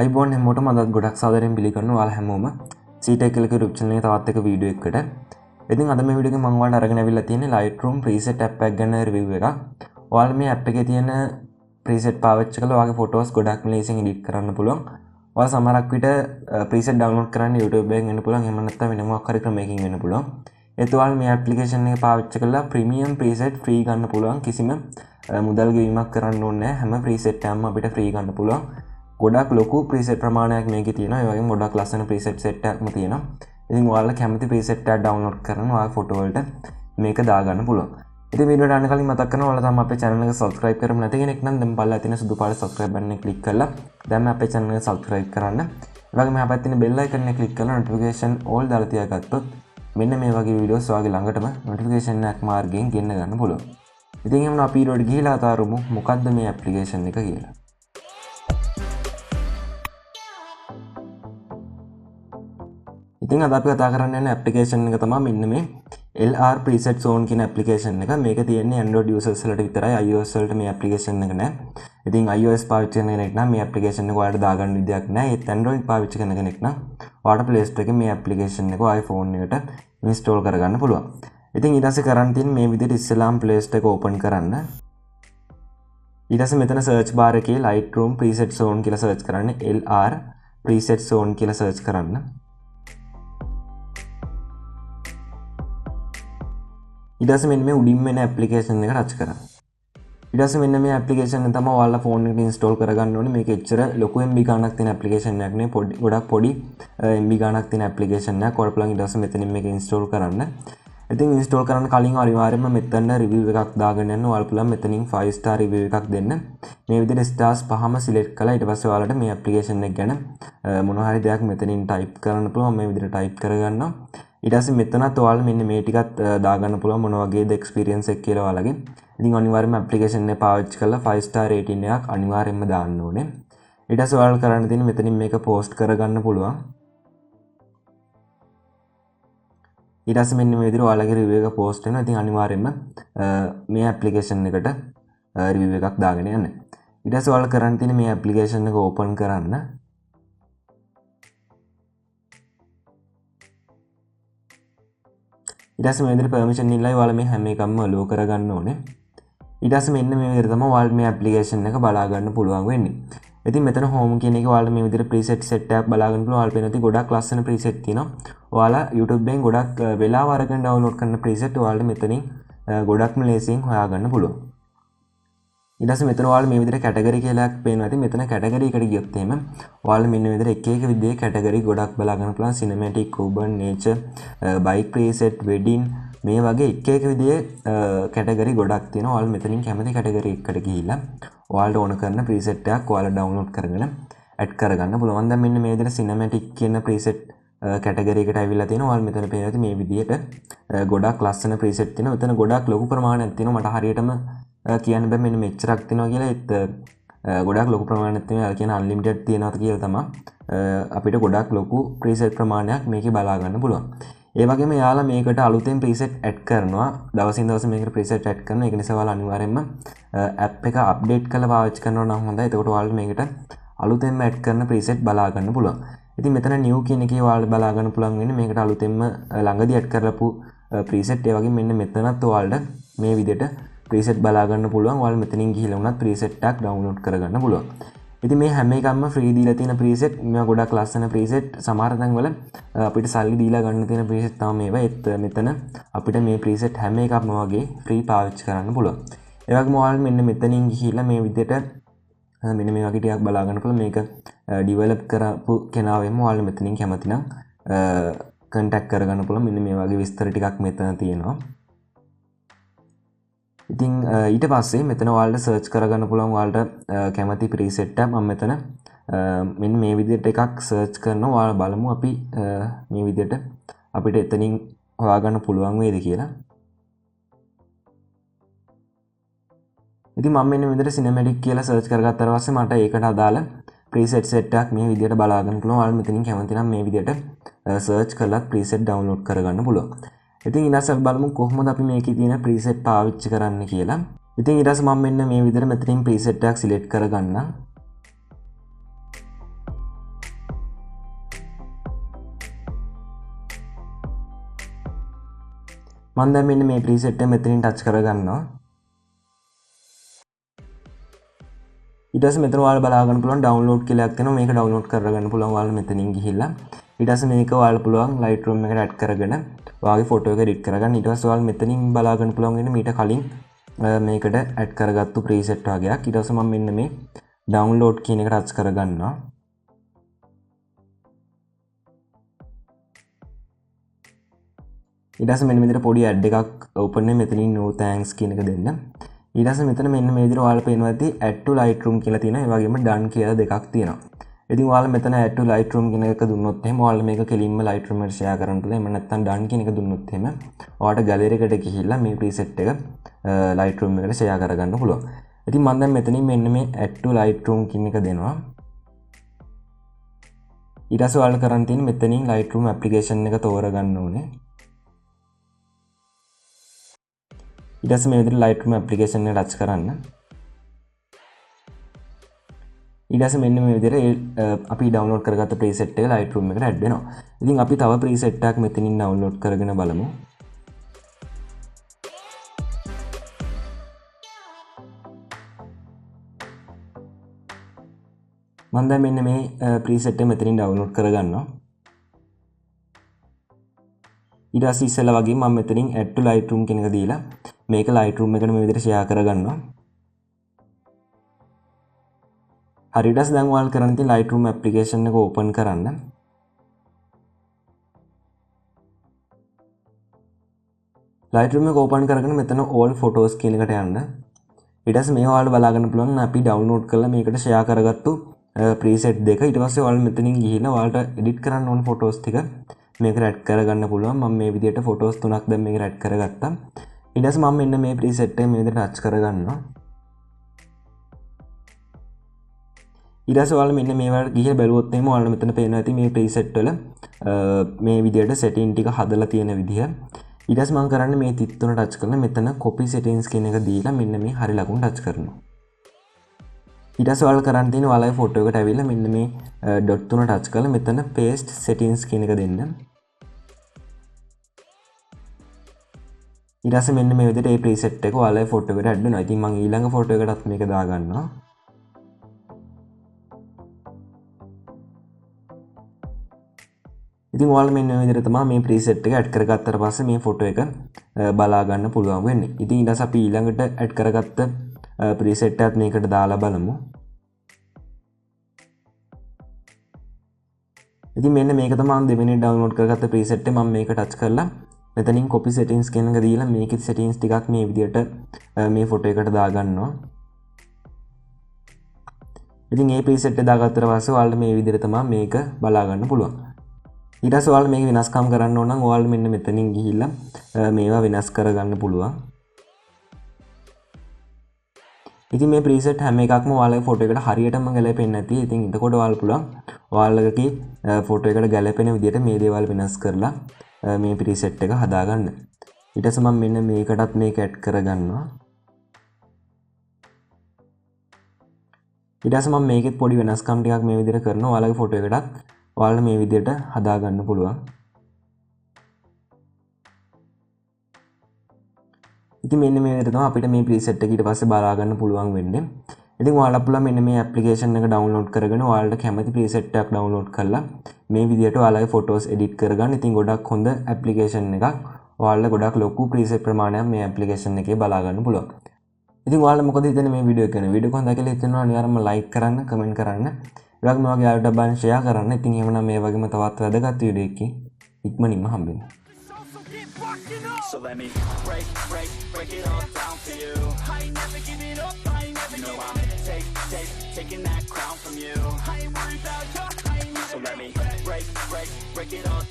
අයිබෝන් හැමෝටම අදත් ගොඩක් සාදරයෙන් පිළිගන්නවා ඔයාලා හැමෝම C-Tech කියලා YouTube channel එකේ තවත් එක වීඩියෝ එකකට. ඉතින් අද මේ වීඩියෝ එකේ මම ඔයාලට අරගෙන අවිල්ලා තියෙන්නේ Lightroom preset app එක ගැන review එකක්. ඔයාලා මේ app එකේ තියෙන preset පාවිච්චි කරලා ඔයාගේ photos ගොඩක් ලේසියෙන් edit කරන්න පුළුවන්. ඔයාලා සමහරක් විට preset download කරන්න YouTube එකෙන් වෙන්න පුළුවන්. එහෙම නැත්නම් වෙන මොකක් හරි ක්‍රමයකින් වෙන්න පුළුවන්. ඒත් ඔයාලා මේ application එක පාවිච්චි කරලා premium preset free ගන්න පුළුවන්. කිසිම මුදල් ගෙවීමක් කරන්න ඕනේ නැහැ. හැම preset එකක්ම අපිට free ගන්න පුළුවන්. ගොඩක් ලොකු ප්‍රීසෙට් ප්‍රමාණයක් මේකේ තියෙනවා. ඒ වගේම ගොඩක් ලස්සන ප්‍රීසෙට් සෙට් එකක්ම තියෙනවා. ඉතින් ඔයාලා කැමති ප්‍රීසෙට් එකක් ඩවුන්ලෝඩ් කරගෙන ඔයාගේ ෆොටෝ වලට මේක දාගන්න පුළුවන්. ඉතින් වීඩියෝට යන්න කලින් මතක් කරනවා ඔයාලා තාම අපේ channel එක subscribe කරමු නැති කෙනෙක් නම් දැන් පල්ලා තියෙන සුදු පාට subscribe button එක click කරලා දැන් අපේ channel එක subscribe කරන්න. ඒ වගේම මෙහා පැත්තේ තියෙන bell icon එක click කරලා notification all දාලා තියාගත්තොත් මෙන්න මේ වගේ වීඩියෝස් ඔයාගේ ළඟටම notification එකක් මාර්ගයෙන් ගෙන්න ගන්න පුළුවන්. ඉතින් එහෙනම් අපි වීඩියෝට ගිහිලා අතාරමු මොකක්ද මේ application එක කියලා. ඉතින් අද අපි කතා කරන්න යන application එක තමයි මෙන්න මේ LR preset zone කියන application එක. මේක තියෙන්නේ Android users වලට විතරයි. iOS වලට මේ application එක නැහැ. ඉතින් iOS පාවිච්චි කරන කෙනෙක් නම් මේ application එක ඔයාලට දාගන්න විදියක් නැහැ. ඒත් Android පාවිච්චි කරන කෙනෙක් නම් ඔයාලට Play Store එකේ මේ application එක iPhone එකට install කරගන්න පුළුවන්. ඉතින් ඊට පස්සේ කරන්න තියෙන්නේ මේ විදිහට ඉස්සෙල්ලාම Play Store එක open කරන්න. ඊට පස්සේ මෙතන search bar එකේ Lightroom preset zone කියලා search කරන්න. LR preset zone කියලා search කරන්න. ඊට පස්සේ මෙන්න මේ උඩින් වෙන ඇප්ලිකේෂන් එක ටච් කරන්න. ඊට පස්සේ මෙන්න මේ ඇප්ලිකේෂන් එක තමයි ඔයාලා ෆෝන් එකට ඉන්ස්ටෝල් කරගන්න ඕනේ. මේක එච්චර ලොකු MB ගාණක් තියෙන ඇප්ලිකේෂන් එකක් නෙවෙයි. ගොඩක් පොඩි MB ගාණක් තියෙන ඇප්ලිකේෂන් එකක්. ඔයාලා පුළුවන් ඊට පස්සේ මෙතනින් මේක ඉන්ස්ටෝල් කරන්න. ඉතින් ඉන්ස්ටෝල් කරන්න කලින් අනිවාර්යයෙන්ම මෙතන රිවිව් එකක් දාගෙන යන්න. ඔයාලා පුළුවන් මෙතනින් 5 star රිවිව් එකක් දෙන්න. මේ විදිහට ස්ටාර්ස් පහම සිලෙක්ට් කළා. ඊට පස්සේ ඔයාලට මේ ඇප්ලිකේෂන් එක ගැන මොනවා හරි දෙයක් මෙතනින් ටයිප් කරන්න පුළුවන්. මේ විදිහට ටයිප් කරගන්නවා. ඊට පස්සේ මෙතනත් ඔයාලා මෙන්න මේ ටිකත් දාගන්න පුළුවන් මොන වගේද එක්ස්පීරියන්ස් එක කියලා ඔයාලගේ. ඉතින් අනිවාර්යයෙන්ම ඇප්ලිකේෂන් එක පාවිච්චි කරලා 5 star rating එකක් අනිවාර්යයෙන්ම දාන්න ඕනේ. ඊට පස්සේ ඔයාලා කරන්න තියෙන්නේ මෙතනින් මේක පෝස්ට් කරගන්න පුළුවන්. ඊට පස්සේ මෙන්න මේ විදිහට ඔයාලගේ රිවිව් එක පෝස්ට් වෙනවා. ඉතින් අනිවාර්යයෙන්ම මේ ඇප්ලිකේෂන් එකට රිවිව් එකක් දාගෙන යන්න. ඊට පස්සේ ඔයාලා කරන්න තියෙන්නේ මේ ඇප්ලිකේෂන් එක ඕපන් කරන්න. ඊට පස්සේ මේ විදිහට permission ඉල්ලයි ඔයාලා මේ හැම එකක්ම allow කරගන්න ඕනේ. ඊට පස්සේ මෙන්න මේ විදිහට තමයි ඔයාලා මේ ඇප්ලිකේෂන් එක බලා ගන්න පුළුවන් වෙන්නේ. ඉතින් මෙතන home කියන එකේ ඔයාලා මේ විදිහට preset set එකක් බලා ගන්න පුළුවන්. ඔයාලා පේනවා ගොඩක් ලස්සන preset තියෙනවා. ඔයාලා YouTube එකෙන් ගොඩක් වෙලාව අරගෙන download කරන preset ඔයාලා මෙතනින් ගොඩක්ම ලේසියෙන් හොයාගන්න පුළුවන්. ඊට පස්සේ මෙතන ඔයාලා මේ විදිහට category කියලා එකක් පේනවා. ඉතින් මෙතන category එකට ගියොත් එහෙම ඔයාලා මෙන්න මේ විදිහට එක එක විදිහේ category ගොඩක් බලා ගන්න පුළුවන්. cinematic, urban, nature, bike preset, wedding මේ වගේ එක එක විදිහේ category ගොඩක් තියෙනවා. ඔයාලා මෙතනින් කැමති category එකකට ගිහිල්ලා ඔයාලට ඕන කරන preset එකක් ඔයාලා download කරගෙන add කරගන්න පුළුවන්. දැන් මෙන්න මේ විදිහට cinematic කියන preset category එකට ඇවිල්ලා තියෙනවා. ඔයාලා මෙතන පේනවා මේ විදිහට ගොඩක් ලස්සන preset තියෙනවා. මෙතන ගොඩක් ලොකු ප්‍රමාණයක් තියෙනවා. මට හරියටම කියන්න බෑ මෙන්න මෙච්චරක් තියෙනවා කියලා. ඒත් ගොඩක් ලොකු ප්‍රමාණයක් තියෙනවා. ඒ කියන්නේ unlimited තියෙනවා කියලා තමයි අපිට ගොඩක් ලොකු preset ප්‍රමාණයක් මේකේ බලා ගන්න පුළුවන්. ඒ වගේම යාලා මේකට අලුතෙන් preset add කරනවා. දවසින් දවස මේකට preset add කරනවා. ඒක නිසා ඔයාලා අනිවාර්යයෙන්ම app එක update කරලා පාවිච්චි කරනවා නම් හොඳයි. එතකොට ඔයාලට මේකට අලුතෙන්ම add කරන preset බලා ගන්න පුළුවන්. ඉතින් මෙතන new කියන එකේ ඔයාලට බලා ගන්න පුළුවන් වෙන්නේ මේකට අලුතෙන්ම ළඟදී add කරලාපු preset. ඒ වගේම මෙන්න මෙතනත් ඔයාලට මේ විදිහට preset බලා ගන්න පුළුවන්. ඔයාලා මෙතනින් ගිහිල්ලා වුණත් preset එකක් download කරගන්න පුළුවන්. ඉතින් මේ හැම එකක්ම free දීලා තියෙන preset. මේවා ගොඩක් ලස්සන preset. සමහර තැන්වල අපිට සල්ලි දීලා ගන්න තියෙන preset තමයි මේවා. ඒත් මෙතන අපිට මේ preset හැම එකක්ම වගේ free පාවිච්චි කරන්න පුළුවන්. ඒ වගේම ඔයාලා මෙන්න මෙතනින් ගිහිල්ලා මේ විදිහට මෙන්න මේ වගේ ටිකක් බලා ගන්න පුළුවන්. මේක develop කරපු කෙනා වෙන්න ඔයාලා මෙතනින් කැමති නම් contact කරගන්න පුළුවන්. මෙන්න මේ වගේ විස්තර ටිකක් මෙතන තියෙනවා. ඉතින් ඊට පස්සේ මෙතන ඔයාලට සර්ච් කරගන්න පුළුවන් ඔයාලට කැමති preset එක. මම මෙතන මෙන්න මේ විදිහට එකක් සර්ච් කරනවා. ඔයාලා බලමු අපි මේ විදිහට අපිට එතනින් හොයාගන්න පුළුවන් වේද කියලා. ඉතින් මම මෙන්න මේ විදිහට cinematic කියලා සර්ච් කරගත්තාට පස්සේ මට ඒකට අදාළ preset set එකක් මේ විදිහට බලා ගන්න පුළුවන්. ඔයාලා මෙතනින් කැමති නම් මේ විදිහට සර්ච් කරලා preset download කරගන්න පුළුවන්. ඉතින් ඊට පස්සේ බලමු කොහොමද අපි මේකේ තියෙන preset පාවිච්චි කරන්න කියලා. ඉතින් ඊට පස්සේ මම මෙන්න මේ විදිහට මෙතනින් preset එකක් select කරගන්නම්. මම දැන් මෙන්න මේ ප්‍රීසෙට් එක මෙතනින් ටච් කරගන්නවා. ඊට පස්සේ මෙතන ඔයාලා බලා ගන්න පුළුවන් ඩවුන්ලෝඩ් කියලා එකක් තියෙනවා. මේක ඩවුන්ලෝඩ් කරගන්න පුළුවන් ඔයාලා මෙතනින් ගිහිල්ලා. ඊට පස්සේ මේක ඔයාලා පුළුවන් Lightroom එකට ඇඩ් කරගෙන ඔයාගේ ෆොටෝ එක එඩිට් කරගන්න. ඊට පස්සේ ඔයාලා මෙතනින් බලා ගන්න පුළුවන් වෙන්නේ මීට කලින් මේකට ඇඩ් කරගත්තු ප්‍රීසෙට් වගේක්. ඊට පස්සේ මම මෙන්න මේ ඩවුන්ලෝඩ් කියන එක ටච් කරගන්නවා. ඊට පස්සේ මෙන්න මෙතන පොඩි ඇඩ් එකක් ඕපන් වෙන මෙතනින් no thanks කියන එක දෙන්න. ඊට පස්සේ මෙතන මෙන්න මේ විදිහට ඔයාලා පේනවා ඇති add to Lightroom කියලා තියෙනවා. ඒ වගේම done කියලා දෙකක් තියෙනවා. ඉතින් ඔයාලා මෙතන add to Lightroom කියන එක දුන්නොත් එහෙම ඔයාලා මේක කෙලින්ම Lightroom එකට share කරන්න පුළුවන්. එහෙම නැත්නම් done කියන එක දුන්නොත් එහෙම ඔයාලට gallery එකට ගිහිල්ලා මේ preset එක Lightroom එකට share කරගන්න පුළුවන්. ඉතින් මම දැන් මෙතනින් මෙන්න මේ add to Lightroom කියන එක දෙනවා. ඊට පස්සේ ඔයාලා කරන් තියෙන්නේ මෙතනින් Lightroom application එක තෝරගන්න ඕනේ. ඊට පස්සේ මේ විදිහට Lightroom application එක ටච් කරන්න. ඊට පස්සේ මෙන්න මේ විදිහට අපි ඩවුන්ලෝඩ් කරගත්ත preset එක Lightroom එකට ඇඩ් වෙනවා. ඉතින් අපි තව preset එකක් මෙතනින් ඩවුන්ලෝඩ් කරගෙන බලමු. මම දැන් මෙන්න මේ preset එක මෙතනින් ඩවුන්ලෝඩ් කරගන්නවා. ඊට පස්සේ ඉස්සෙල්ලා වගේ මම මෙතනින් add to Lightroom කියන එක දීලා මේක Lightroom එකට මේ විදිහට share කරගන්නවා. හරියට දැන් ඔයාලා කරන්න තියෙන Lightroom application එක open කරන්න. Lightroom එක open කරගෙන මෙතන all photos කියන එකට යන්න. ඊට පස්සේ මේක ඔයාලා බලා ගන්න පුළුවන් අපි download කරලා මේකට share කරගත්තු preset දෙක. ඊට පස්සේ ඔයාලා මෙතනින් ගිහිල්ලා ඔයාලට edit කරන්න ඕන photos ටික මේකට add කරගන්න පුළුවන්. මම මේ විදිහට photos 3ක් දැන් මේකට add කරගත්තා. ඊට පස්සේ මම මෙන්න මේ preset එක මේ විදිහට touch කරගන්නවා. ඊට පස්සේ ඔයාලා මෙන්න මේවට ගිහින් බැලුවොත් එහෙම ඔයාලා මෙතන පේනවා ඇති මේ preset වල මේ විදිහට setting ටික හදලා තියෙන විදිහ. ඊට පස්සේ මම කරන්නේ මේ තිත් තුන touch කරලා මෙතන copy settings කියන එක දීලා මෙන්න මේ හරි ලකුණ touch කරනවා. ඊට පස්සේ ඔයාලා කරන් තියෙන ඔයාලගේ ෆොටෝ එකට ඇවිල්ලා මෙන්න මේ dot තුන touch කරලා මෙතන paste settings කියන එක දෙන්න. ඊට පස්සේ මෙන්න මේ විදිහට මේ preset එක ඔයාලගේ ෆොටෝ එකට ඇඩ් වෙනවා. ඉතින් මම ඊළඟ ෆොටෝ එකටත් මේක දාගන්නවා. ඉතින් ඔයාලා මෙන්න මේ විදිහට තමයි මේ preset එක ඇඩ් කරගත්තාට පස්සේ මේ ෆොටෝ එක බලා ගන්න පුළුවන් වෙන්නේ. ඉතින් ඊට පස්සේ අපි ඊළඟට ඇඩ් කරගත්ත preset එකත් මේකට දාලා බලමු. ඉතින් මෙන්න මේක තමයි මම දෙවෙනි ඩවුන්ලෝඩ් කරගත්ත preset එක. මම මේක ටච් කරලා මෙතනින් copy settings කියන එක දීලා මේකේ settings ටිකක් මේ විදිහට මේ ෆොටෝ එකට දාගන්නවා. ඉතින් මේ preset එක දාගත්තට පස්සේ ඔයාලට මේ විදිහට තමයි මේක බලා ගන්න පුළුවන්. ඊට පස්සේ ඔයාලා මේක වෙනස්කම් කරන්න ඕන නම් ඔයාලා මෙන්න මෙතනින් ගිහිල්ලා මේවා වෙනස් කරගන්න පුළුවන්. ඉතින් මේ preset හැම එකක්ම ඔයාලගේ ෆොටෝ එකට හරියටම ගැලපෙන්නේ නැති. ඉතින් එතකොට ඔයාලා පුළුවන් ඔයාලගේ ෆොටෝ එකට ගැලපෙන විදිහට මේ දේවල් වෙනස් කරලා මේ preset එක හදාගන්න. ඊට පස්සේ මම මෙන්න මේකටත් මේක ඇඩ් කරගන්නවා. ඊට පස්සේ මම මේකෙත් පොඩි වෙනස්කම් ටිකක් මේ විදිහට කරනවා. ඔයාලගේ ෆොටෝ එකටත් ඔයාලා මේ විදිහට හදාගන්න පුළුවන්. ඉතින් මෙන්න මේ විදිහට තමයි අපිට මේ preset එක ඊට පස්සේ බලා ගන්න පුළුවන් වෙන්නේ. ඉතින් ඔයාලා පුළුවන් මෙන්න මේ application එක download කරගෙන ඔයාලට කැමති preset එකක් download කරලා මේ විදිහට ඔයාලගේ photos edit කරගන්න. ඉතින් ගොඩක් හොඳ application එකක්. ඔයාලට ගොඩක් ලොකු preset ප්‍රමාණයක් මේ application එකේ බලා ගන්න පුළුවන්. ඉතින් ඔයාලා මොකද හිතන්නේ මේ වීඩියෝ එක ගැන? වීඩියෝ එක හොඳයි කියලා හිතෙනවා අනිවාර්යයෙන්ම like කරන්න, comment කරන්න. ඒ වගේම ඔයාගේ යාළුවන්ට බලන්න share කරන්න. ඉතින් එහෙමනම් මේ වගේම තවත් වැදගත් වීඩියෝ එකකින් ඉක්මනින්ම හම්බෙමු. So let me break it all down for you. I ain't never giving up, I ain't never giving up. Taking that crown from you. I ain't worried about your, I ain't never. So let me break it all